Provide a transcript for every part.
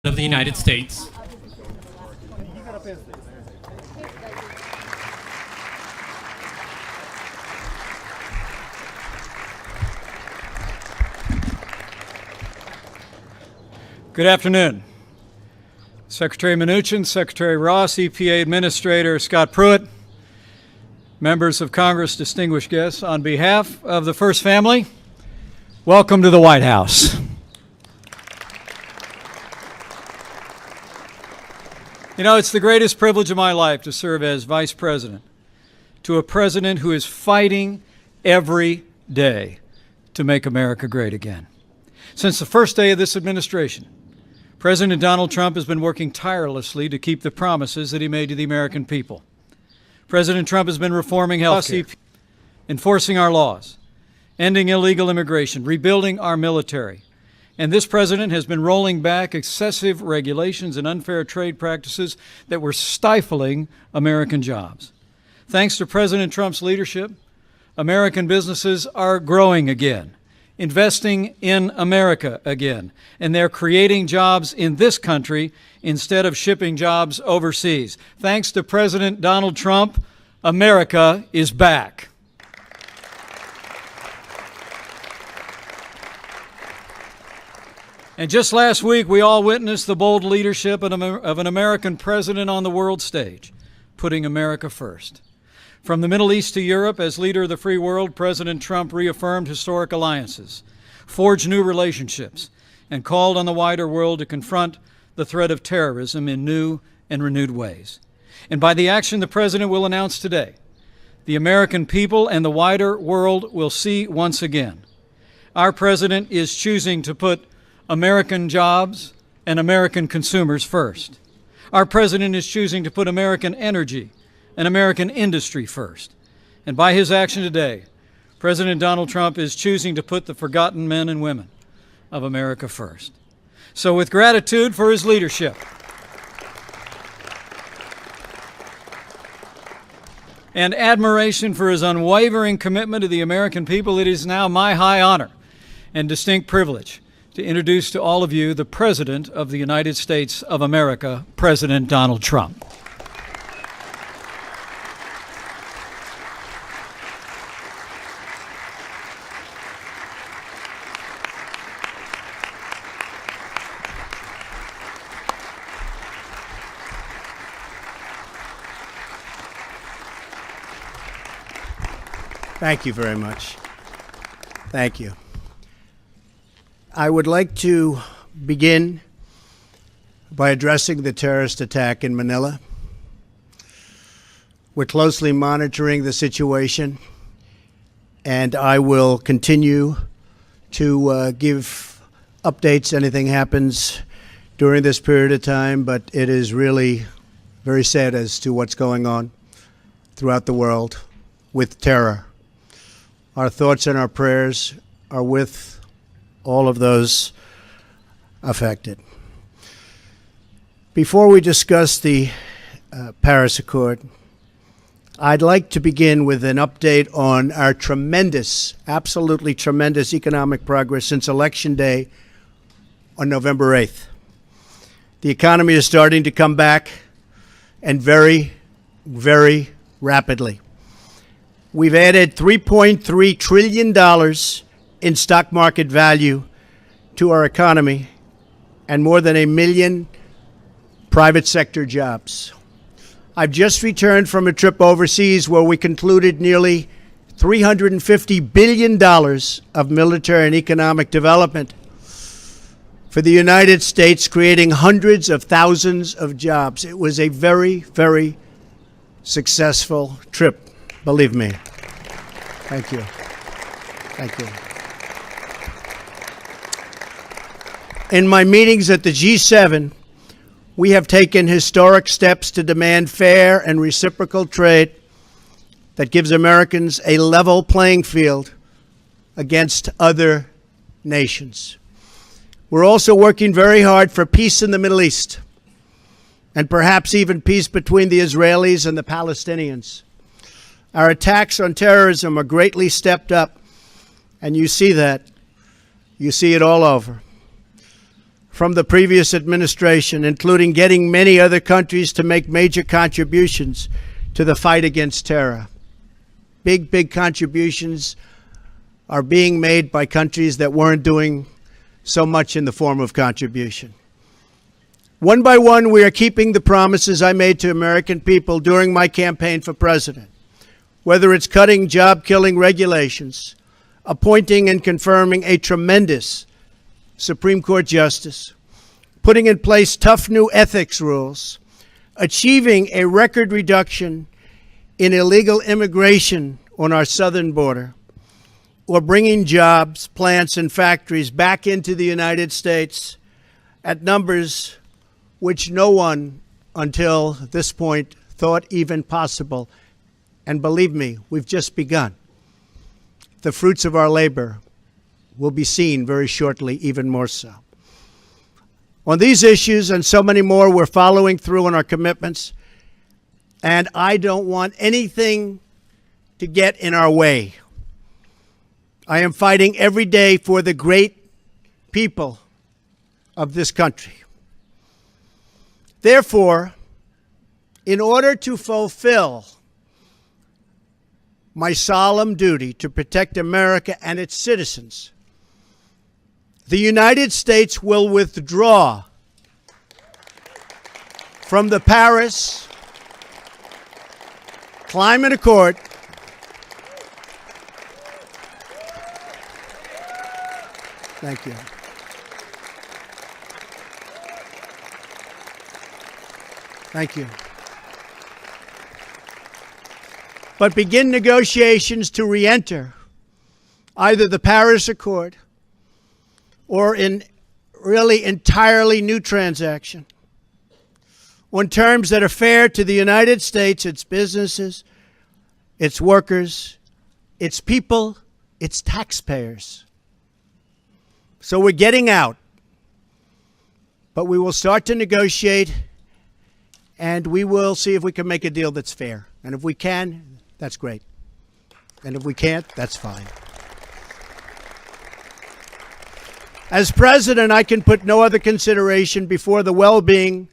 of the United States. Good afternoon. Secretary Mnuchin, Secretary Ross, EPA Administrator Scott Pruitt, members of Congress, distinguished guests, on behalf of the First Family, welcome to the White House. You know, it's the greatest privilege of my life to serve as Vice President to a president who is fighting every day to make America great again. Since the first day of this administration, President Donald Trump has been working tirelessly to keep the promises that he made to the American people. President Trump has been reforming health care, enforcing our laws, ending illegal immigration, rebuilding our military. And this president has been rolling back excessive regulations and unfair trade practices that were stifling American jobs. Thanks to President Trump's leadership, American businesses are growing again, investing in America again, and they're creating jobs in this country instead of shipping jobs overseas. Thanks to President Donald Trump, America is back. And just last week, we all witnessed the bold leadership of an American president on the world stage, putting America first. From the Middle East to Europe, as leader of the free world, President Trump reaffirmed historic alliances, forged new relationships, and called on the wider world to confront the threat of terrorism in new and renewed ways. And by the action the President will announce today, the American people and the wider world will see once again. Our President is choosing to put American jobs and American consumers first. Our President is choosing to put American energy and American industry first. And by his action today, President Donald Trump is choosing to put the forgotten men and women of America first. So with gratitude for his leadership and admiration for his unwavering commitment to the American people, it is now my high honor and distinct privilege to introduce to all of you the President of the United States of America, President Donald Trump. Thank you very much. Thank you. I would like to begin by addressing the terrorist attack in Manila. We're closely monitoring the situation, and I will continue to give updates. Anything happens during this period of time, but it is really very sad as to what's going on throughout the world with terror. Our thoughts and our prayers are with all of those affected. Before we discuss the Paris Accord, I'd like to begin with an update on our tremendous, absolutely tremendous economic progress since Election Day on November 8th. The economy is starting to come back, and very, very rapidly. We've added $3.3 trillion in stock market value to our economy and more than 1 million private sector jobs. I've just returned from a trip overseas where we concluded nearly $350 billion of military and economic development for the United States, creating hundreds of thousands of jobs. It was a very, very successful trip. Believe me. Thank you. Thank you. In my meetings at the G7, we have taken historic steps to demand fair and reciprocal trade that gives Americans a level playing field against other nations. We're also working very hard for peace in the Middle East, and perhaps even peace between the Israelis and the Palestinians. Our attacks on terrorism are greatly stepped up, and you see that. You see it all over. from the previous administration, including getting many other countries to make major contributions to the fight against terror. Big contributions are being made by countries that weren't doing so much in the form of contribution. One by one, we are keeping the promises I made to American people during my campaign for president, whether it's cutting job-killing regulations, appointing and confirming a tremendous Supreme Court justice, putting in place tough new ethics rules, achieving a record reduction in illegal immigration on our southern border, or bringing jobs, plants, and factories back into the United States at numbers which no one until this point thought even possible. And believe me, we've just begun. The fruits of our labor will be seen very shortly, even more so. On these issues and so many more, we're following through on our commitments, and I don't want anything to get in our way. I am fighting every day for the great people of this country. Therefore, in order to fulfill my solemn duty to protect America and its citizens, the United States will withdraw from the Paris Climate Accord Thank you. Thank you. But begin negotiations to re-enter either the Paris Accord or in really entirely new transaction on terms that are fair to the United States, its businesses, its workers, its people, its taxpayers. So we're getting out, but we will start to negotiate, and we will see if we can make a deal that's fair. And if we can, that's great. And if we can't, that's fine. As president, I can put no other consideration before the well-being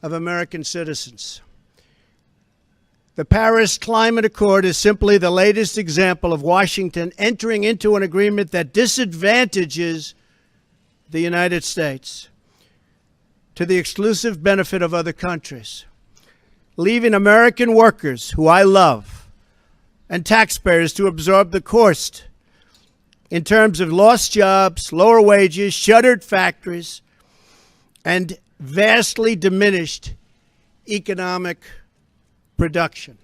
of American citizens. The Paris Climate Accord is simply the latest example of Washington entering into an agreement that disadvantages the United States to the exclusive benefit of other countries, leaving American workers, who I love, and taxpayers to absorb the cost in terms of lost jobs, lower wages, shuttered factories, and vastly diminished economic production.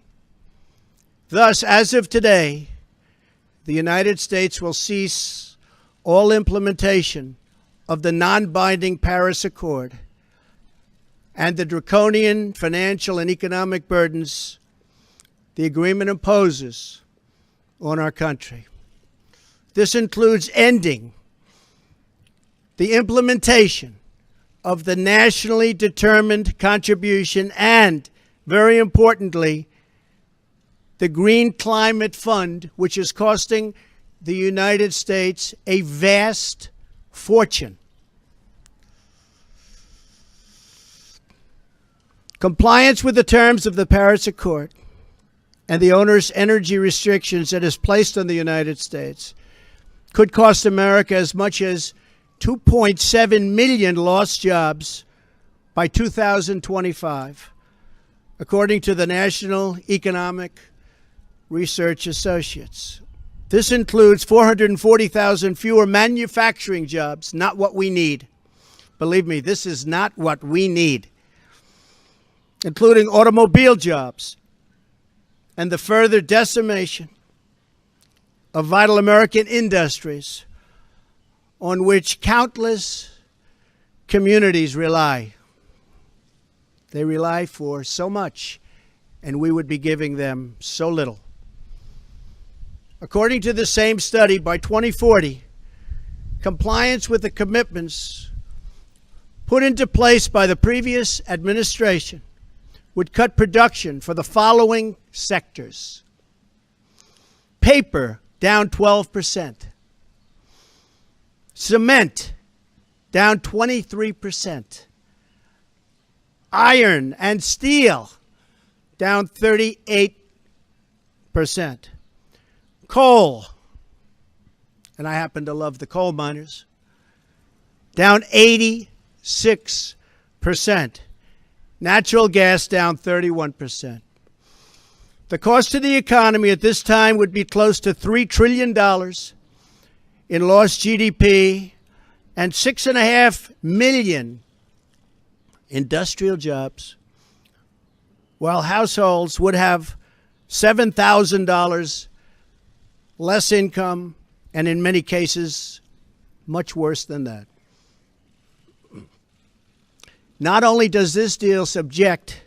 Thus, as of today, the United States will cease all implementation of the non-binding Paris Accord and the draconian financial and economic burdens the agreement imposes on our country. This includes ending the implementation of the nationally determined contribution and, very importantly, the Green Climate Fund, which is costing the United States a vast fortune. Compliance with the terms of the Paris Accord and the onerous energy restrictions that is placed on the United States could cost America as much as 2.7 million lost jobs by 2025, according to the National Economic Research Associates. This includes 440,000 fewer manufacturing jobs, not what we need. Believe me, this is not what we need. Including automobile jobs and the further decimation of vital American industries on which countless communities rely. They rely for so much, and we would be giving them so little. According to the same study, by 2040, compliance with the commitments put into place by the previous administration would cut production for the following sectors: paper, down 12%. Cement, down 23%. Iron and steel, down 38%. Coal, and I happen to love the coal miners, down 86%. Natural gas down 31%. The cost to the economy at this time would be close to $3 trillion in lost GDP and 6.5 million industrial jobs, while households would have $7,000 less income, and in many cases, much worse than that. Not only does this deal subject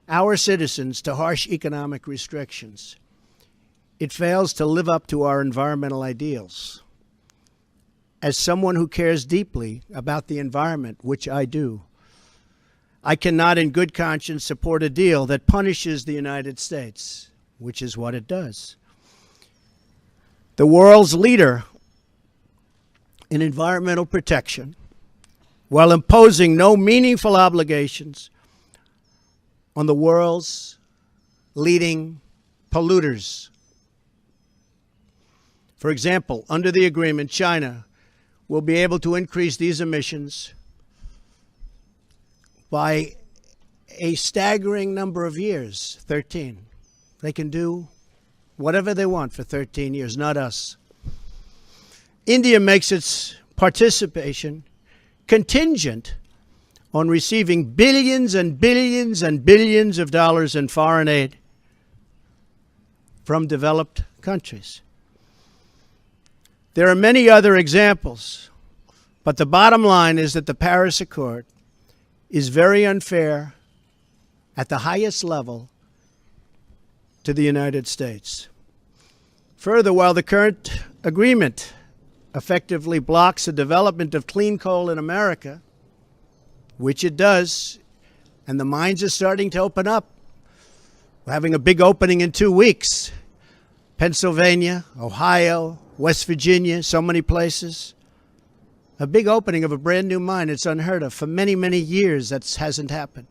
our citizens to harsh economic restrictions, it fails to live up to our environmental ideals. As someone who cares deeply about the environment, which I do, I cannot in good conscience support a deal that punishes the United States, which is what it does. The world's leader in environmental protection, while imposing no meaningful obligations on the world's leading polluters. For example, under the agreement, China will be able to increase these emissions by a staggering number of years, 13. They can do whatever they want for 13 years, not us. India makes its participation contingent on receiving billions and billions and billions of dollars in foreign aid from developed countries. There are many other examples, but the bottom line is that the Paris Accord is very unfair at the highest level to the United States. Further, while the current agreement effectively blocks the development of clean coal in America, which it does, and the mines are starting to open up. We're having a big opening in 2 weeks. Pennsylvania, Ohio, West Virginia, so many places. A big opening of a brand new mine. It's unheard of. For many, many years, that hasn't happened.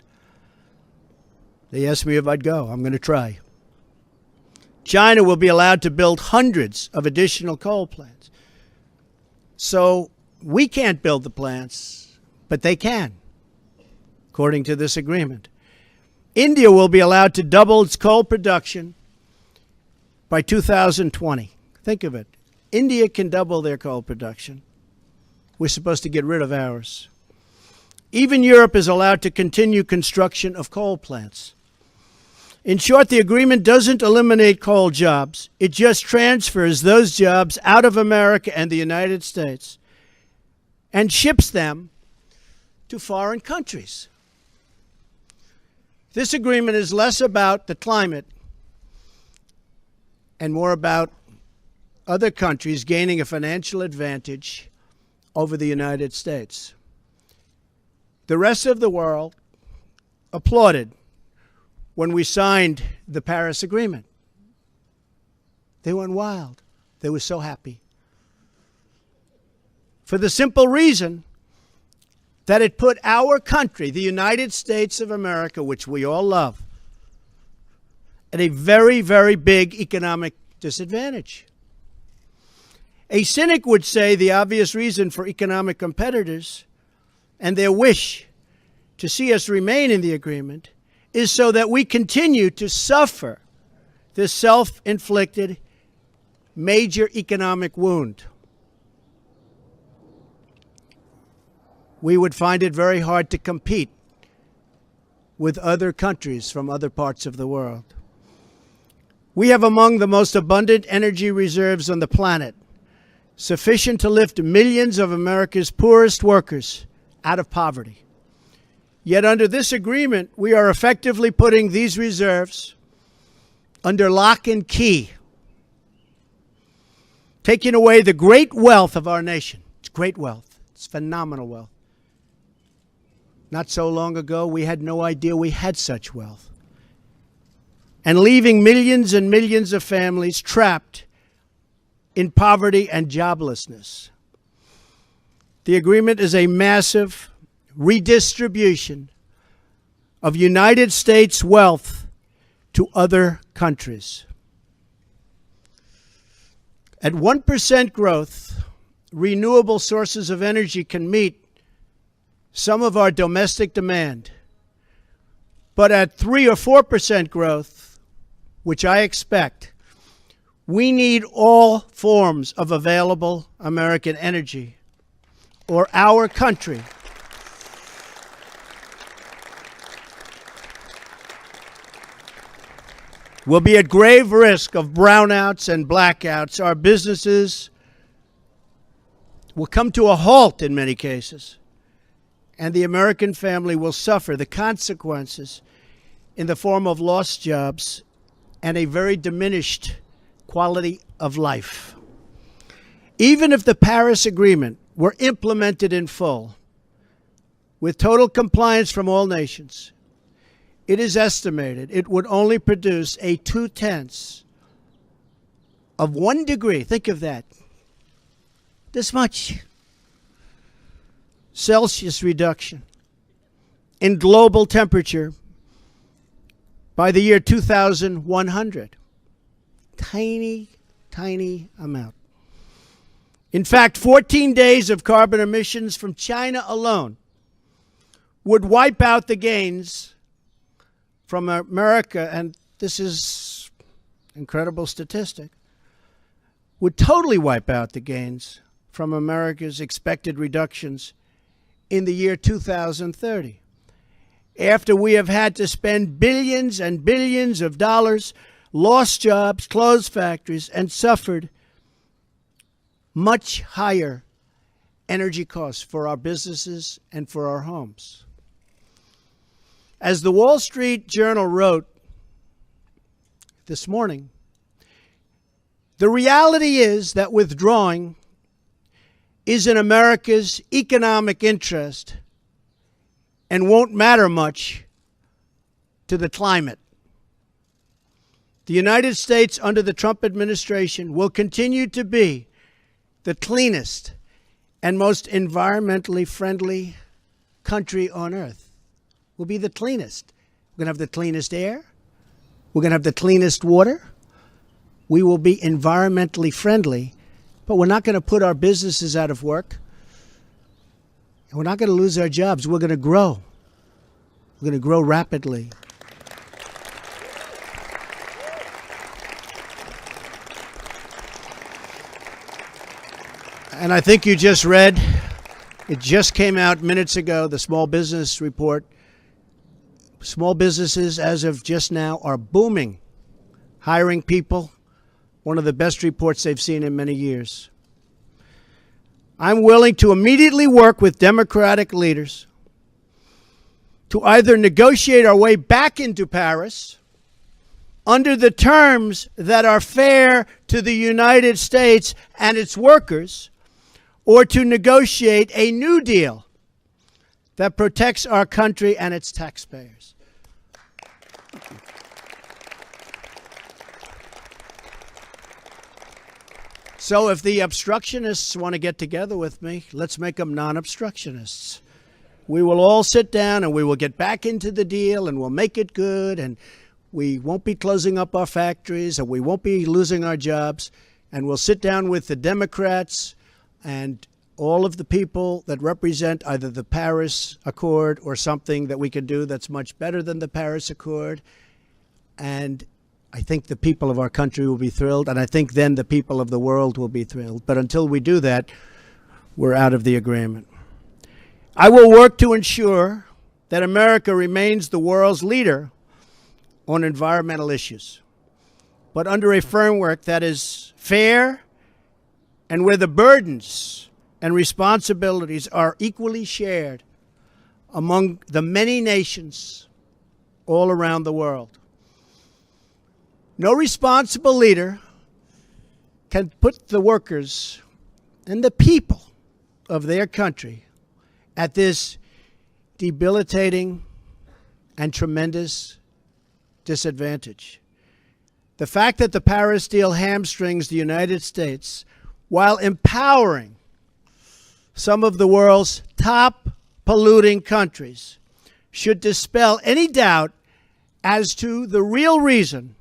They asked me if I'd go. I'm going to try. China will be allowed to build hundreds of additional coal plants. So we can't build the plants, but they can, according to this agreement. India will be allowed to double its coal production by 2020. Think of it. India can double their coal production. We're supposed to get rid of ours. Even Europe is allowed to continue construction of coal plants. In short, the agreement doesn't eliminate coal jobs. It just transfers those jobs out of America and the United States and ships them to foreign countries. This agreement is less about the climate and more about other countries gaining a financial advantage over the United States. The rest of the world applauded when we signed the Paris Agreement. They went wild. They were so happy. For the simple reason that it put our country, the United States of America, which we all love, at a very, very big economic disadvantage. A cynic would say the obvious reason for economic competitors and their wish to see us remain in the agreement is so that we continue to suffer this self-inflicted major economic wound. We would find it very hard to compete with other countries from other parts of the world. We have among the most abundant energy reserves on the planet, sufficient to lift millions of America's poorest workers out of poverty. Yet under this agreement, we are effectively putting these reserves under lock and key, taking away the great wealth of our nation. It's great wealth. It's phenomenal wealth. Not so long ago, we had no idea we had such wealth. And leaving millions and millions of families trapped in poverty and joblessness. The agreement is a massive redistribution of United States wealth to other countries. At 1% growth, renewable sources of energy can meet some of our domestic demand. But at 3 or 4% growth, which I expect, we need all forms of available American energy, or our country will be at grave risk of brownouts and blackouts. Our businesses will come to a halt in many cases, and the American family will suffer the consequences in the form of lost jobs and a very diminished quality of life. Even if the Paris Agreement were implemented in full, with total compliance from all nations, it is estimated it would only produce a 0.2 of 1 degree, think of that, this much Celsius reduction in global temperature by the year 2100. Tiny, tiny amount. In fact, 14 days of carbon emissions from China alone would wipe out the gains from America, and this is an incredible statistic, would totally wipe out the gains from America's expected reductions in the year 2030. After we have had to spend billions and billions of dollars, lost jobs, closed factories, and suffered much higher energy costs for our businesses and for our homes. As the Wall Street Journal wrote this morning, the reality is that withdrawing is in America's economic interest and won't matter much to the climate. The United States under the Trump administration will continue to be the cleanest and most environmentally friendly country on earth. We'll be the cleanest. We're going to have the cleanest air. We're going to have the cleanest water. We will be environmentally friendly, but we're not going to put our businesses out of work. And we're not going to lose our jobs. We're going to grow. We're going to grow rapidly. And I think you just read, it just came out minutes ago, the Small Business Report. Small businesses, as of just now, are booming, hiring people, one of the best reports they've seen in many years. I'm willing to immediately work with Democratic leaders to either negotiate our way back into Paris under the terms that are fair to the United States and its workers, or to negotiate a new deal that protects our country and its taxpayers. So if the obstructionists want to get together with me, let's make them non-obstructionists. We will all sit down and we will get back into the deal and we'll make it good, and we won't be closing up our factories and we won't be losing our jobs, and we'll sit down with the Democrats and all of the people that represent either the Paris Accord or something that we can do that's much better than the Paris Accord. And I think the people of our country will be thrilled, and I think then the people of the world will be thrilled. But until we do that, we're out of the agreement. I will work to ensure that America remains the world's leader on environmental issues, but under a framework that is fair and where the burdens and responsibilities are equally shared among the many nations all around the world. No responsible leader can put the workers and the people of their country at this debilitating and tremendous disadvantage. The fact that the Paris deal hamstrings the United States while empowering some of the world's top polluting countries, should dispel any doubt as to the real reason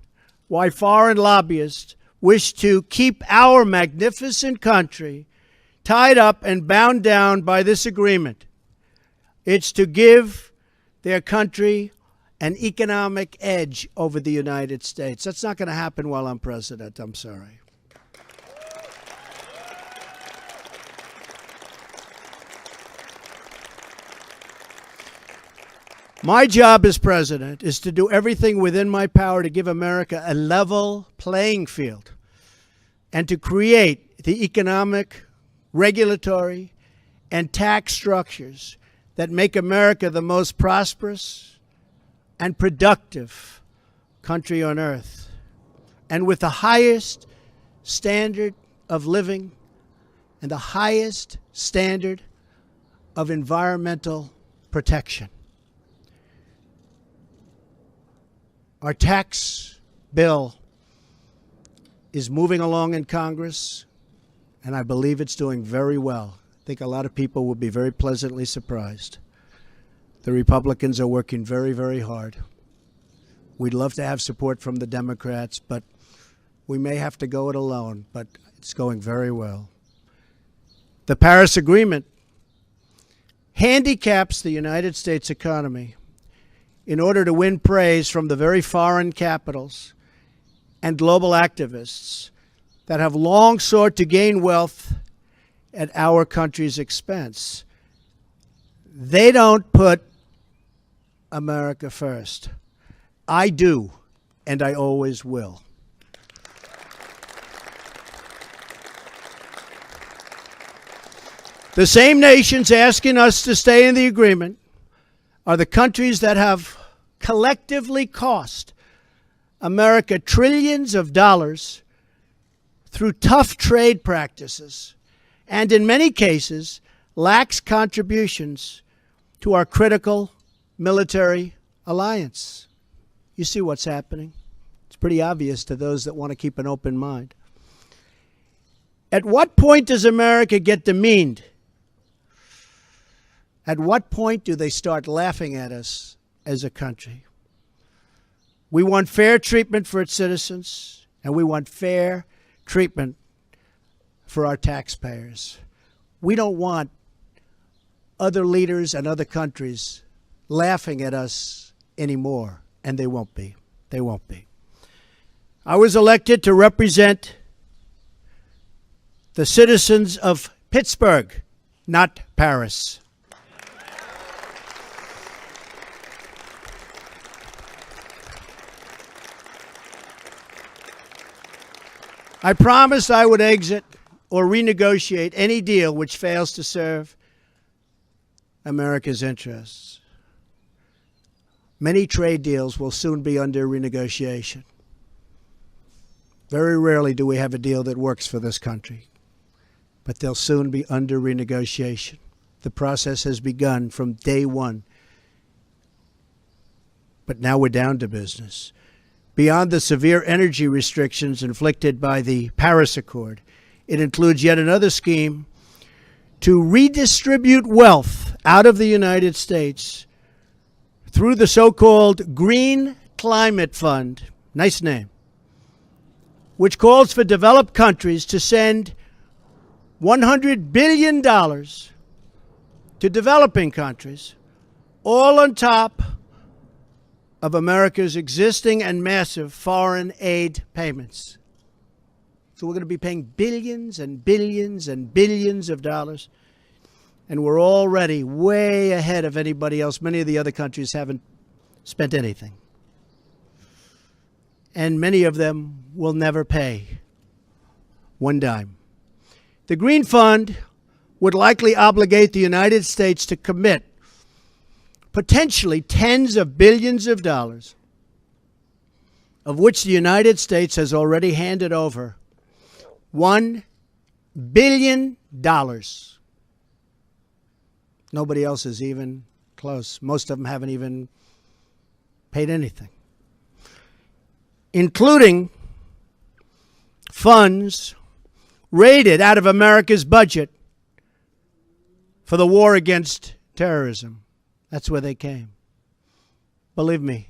why foreign lobbyists wish to keep our magnificent country tied up and bound down by this agreement. It's to give their country an economic edge over the United States. That's not going to happen while I'm president. I'm sorry. My job as president is to do everything within my power to give America a level playing field and to create the economic, regulatory, and tax structures that make America the most prosperous and productive country on earth, and with the highest standard of living and the highest standard of environmental protection. Our tax bill is moving along in Congress, and I believe it's doing very well. I think a lot of people will be very pleasantly surprised. The Republicans are working very, very hard. We'd love to have support from the Democrats, but we may have to go it alone, but it's going very well. The Paris Agreement handicaps the United States economy in order to win praise from the very foreign capitals and global activists that have long sought to gain wealth at our country's expense. They don't put America first. I do, and I always will. The same nations asking us to stay in the agreement are the countries that have collectively cost America trillions of dollars through tough trade practices and, in many cases, lax contributions to our critical military alliance. You see what's happening. It's pretty obvious to those that want to keep an open mind. At what point does America get demeaned? At what point do they start laughing at us as a country? We want fair treatment for its citizens, and we want fair treatment for our taxpayers. We don't want other leaders and other countries laughing at us anymore, and they won't be. They won't be. I was elected to represent the citizens of Pittsburgh, not Paris. I promised I would exit or renegotiate any deal which fails to serve America's interests. Many trade deals will soon be under renegotiation. Very rarely do we have a deal that works for this country, but they'll soon be under renegotiation. The process has begun from day one, but now we're down to business. Beyond the severe energy restrictions inflicted by the Paris Accord, it includes yet another scheme to redistribute wealth out of the United States through the so-called Green Climate Fund, nice name, which calls for developed countries to send $100 billion to developing countries, all on top of America's existing and massive foreign aid payments. So we're going to be paying billions and billions and billions of dollars, and we're already way ahead of anybody else. Many of the other countries haven't spent anything, and many of them will never pay one dime. The Green Fund would likely obligate the United States to commit potentially tens of billions of dollars, of which the United States has already handed over $1 billion. Nobody else is even close. Most of them haven't even paid anything, including funds raided out of America's budget for the war against terrorism. That's where they came. Believe me,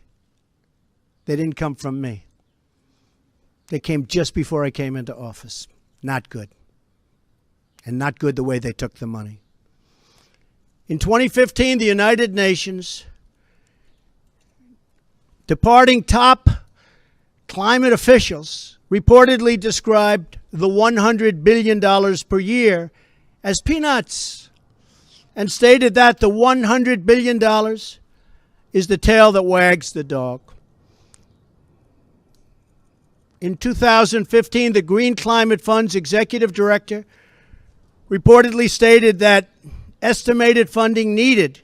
they didn't come from me. They came just before I came into office. Not good. And not good the way they took the money. In 2015, the United Nations, departing top climate officials, reportedly described the $100 billion per year as peanuts and stated that the $100 billion is the tail that wags the dog. In 2015, the Green Climate Fund's executive director reportedly stated that estimated funding needed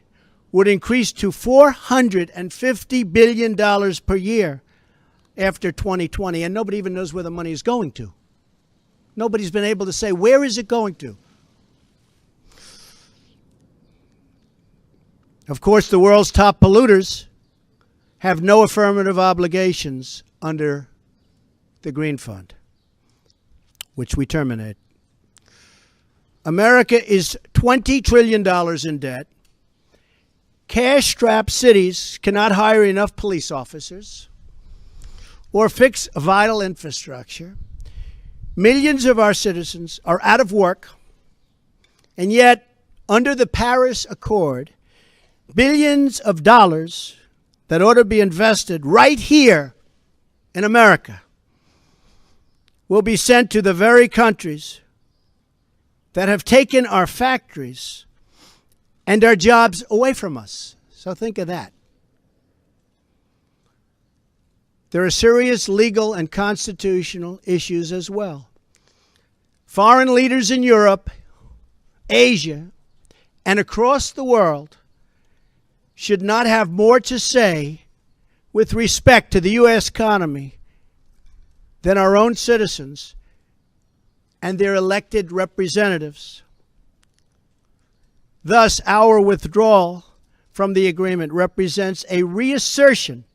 would increase to $450 billion per year after 2020, and nobody even knows where the money is going to. Nobody's been able to say, where is it going to? Of course, the world's top polluters have no affirmative obligations under the Green Fund, which we terminate. America is $20 trillion in debt. Cash-strapped cities cannot hire enough police officers or fix vital infrastructure. Millions of our citizens are out of work, and yet, under the Paris Accord, billions of dollars that ought to be invested right here in America will be sent to the very countries that have taken our factories and our jobs away from us. So think of that. There are serious legal and constitutional issues as well. Foreign leaders in Europe, Asia, and across the world should not have more to say with respect to the U.S. economy than our own citizens and their elected representatives. Thus, our withdrawal from the agreement represents a reassertion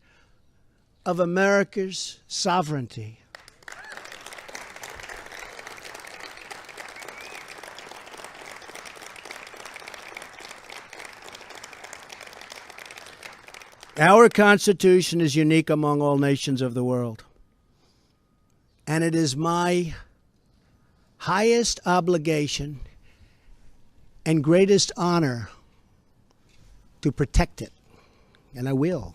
of America's sovereignty. Our Constitution is unique among all nations of the world, and it is my highest obligation and greatest honor to protect it, and I will.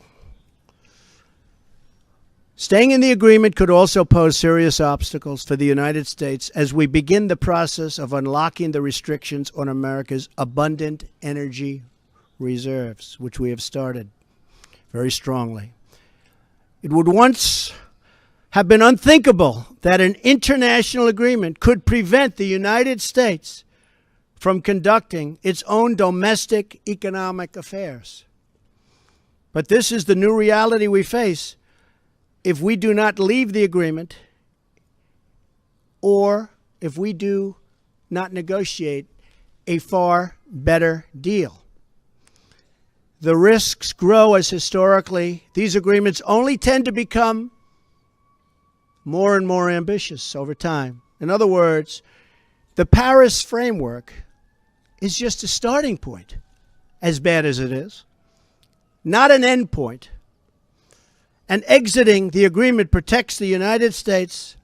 Staying in the agreement could also pose serious obstacles for the United States as we begin the process of unlocking the restrictions on America's abundant energy reserves, which we have started very strongly. It would once have been unthinkable that an international agreement could prevent the United States from conducting its own domestic economic affairs. But this is the new reality we face if we do not leave the agreement or if we do not negotiate a far better deal. The risks grow as historically these agreements only tend to become more and more ambitious over time. In other words, the Paris framework is just a starting point, as bad as it is, not an end point. And exiting the agreement protects the United States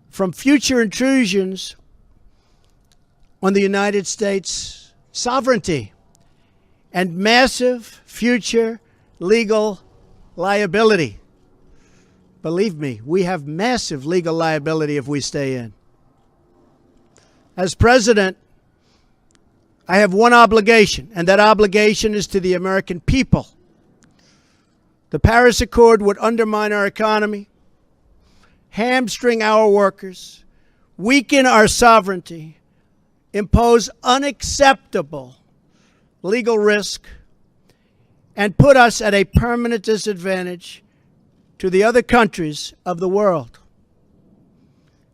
from future intrusions on the United States' sovereignty and massive future legal liability. Believe me, we have massive legal liability if we stay in. As president, I have one obligation, and that obligation is to the American people. The Paris Accord would undermine our economy, hamstring our workers, weaken our sovereignty, impose unacceptable legal risk, and put us at a permanent disadvantage to the other countries of the world.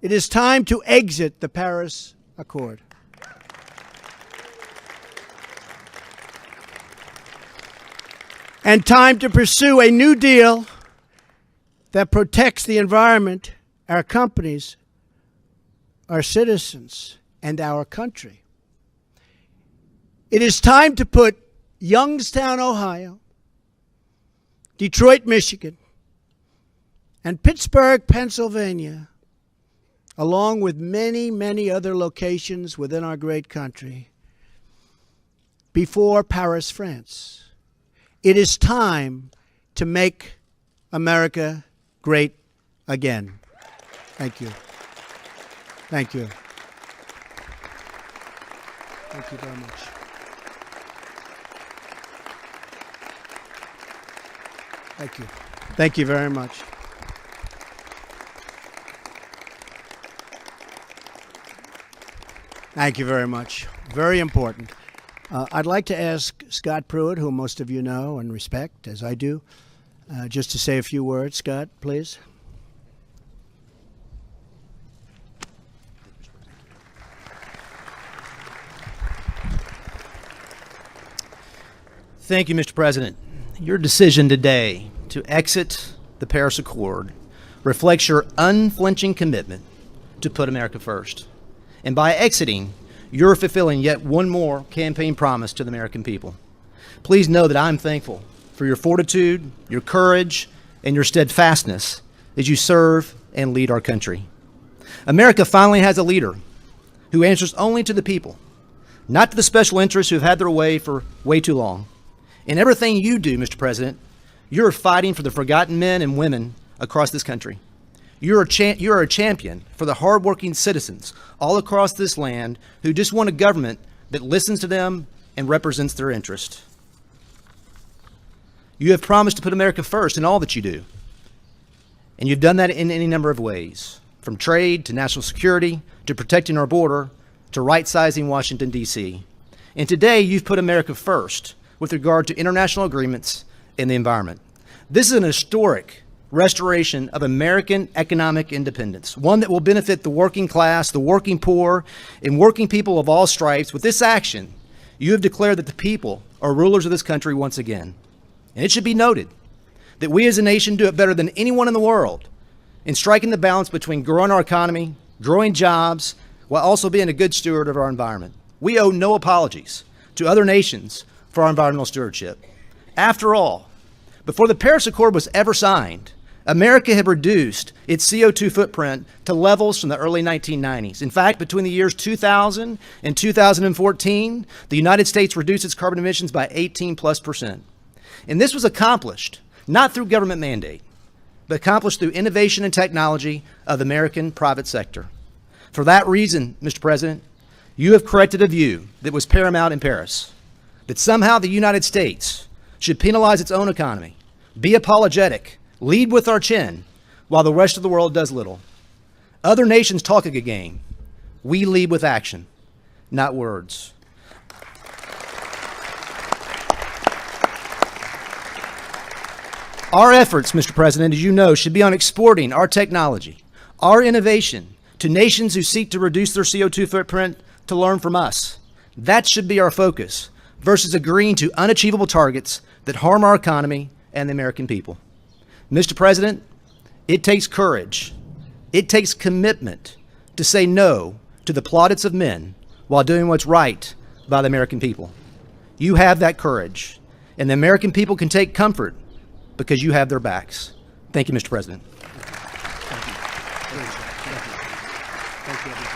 It is time to exit the Paris Accord. And time to pursue a new deal that protects the environment, our companies, our citizens, and our country. It is time to put Youngstown, Ohio, Detroit, Michigan, and Pittsburgh, Pennsylvania, along with many, many other locations within our great country, before Paris, France. It is time to make America great again. Thank you. Thank you. Thank you very much. Thank you. Thank you very much. Thank you very much. Very important. I'd like to ask Scott Pruitt, who most of you know and respect, as I do, just to say a few words. Scott, please. Thank you, Mr. President. Your decision today to exit the Paris Accord reflects your unflinching commitment to put America first. And by exiting, you're fulfilling yet one more campaign promise to the American people. Please know that I'm thankful for your fortitude, your courage, and your steadfastness as you serve and lead our country. America finally has a leader who answers only to the people, not to the special interests who have had their way for way too long. In everything you do, Mr. President, you're fighting for the forgotten men and women across this country. You're a champion for the hardworking citizens all across this land who just want a government that listens to them and represents their interest. You have promised to put America first in all that you do. And you've done that in any number of ways, from trade to national security to protecting our border to right-sizing Washington, D.C. And today you've put America first with regard to international agreements and the environment. This is an historic restoration of American economic independence, one that will benefit the working class, the working poor, and working people of all stripes. With this action, you have declared that the people are rulers of this country once again. And it should be noted that we as a nation do it better than anyone in the world in striking the balance between growing our economy, growing jobs, while also being a good steward of our environment. We owe no apologies to other nations for our environmental stewardship. After all, before the Paris Accord was ever signed, America had reduced its CO2 footprint to levels from the early 1990s. In fact, between the years 2000 and 2014, the United States reduced its carbon emissions by 18+%. And this was accomplished not through government mandate, but accomplished through innovation and technology of the American private sector. For that reason, Mr. President, you have corrected a view that was paramount in Paris, that somehow the United States should penalize its own economy, be apologetic, lead with our chin, while the rest of the world does little. Other nations talk a good game. We lead with action, not words. Our efforts, Mr. President, as you know, should be on exporting our technology, our innovation, to nations who seek to reduce their CO2 footprint to learn from us. That should be our focus, versus agreeing to unachievable targets that harm our economy and the American people. Mr. President, it takes courage, it takes commitment to say no to the plaudits of men while doing what's right by the American people. You have that courage, and the American people can take comfort because you have their backs. Thank you, Mr. President. Thank you. Thank you. Thank you.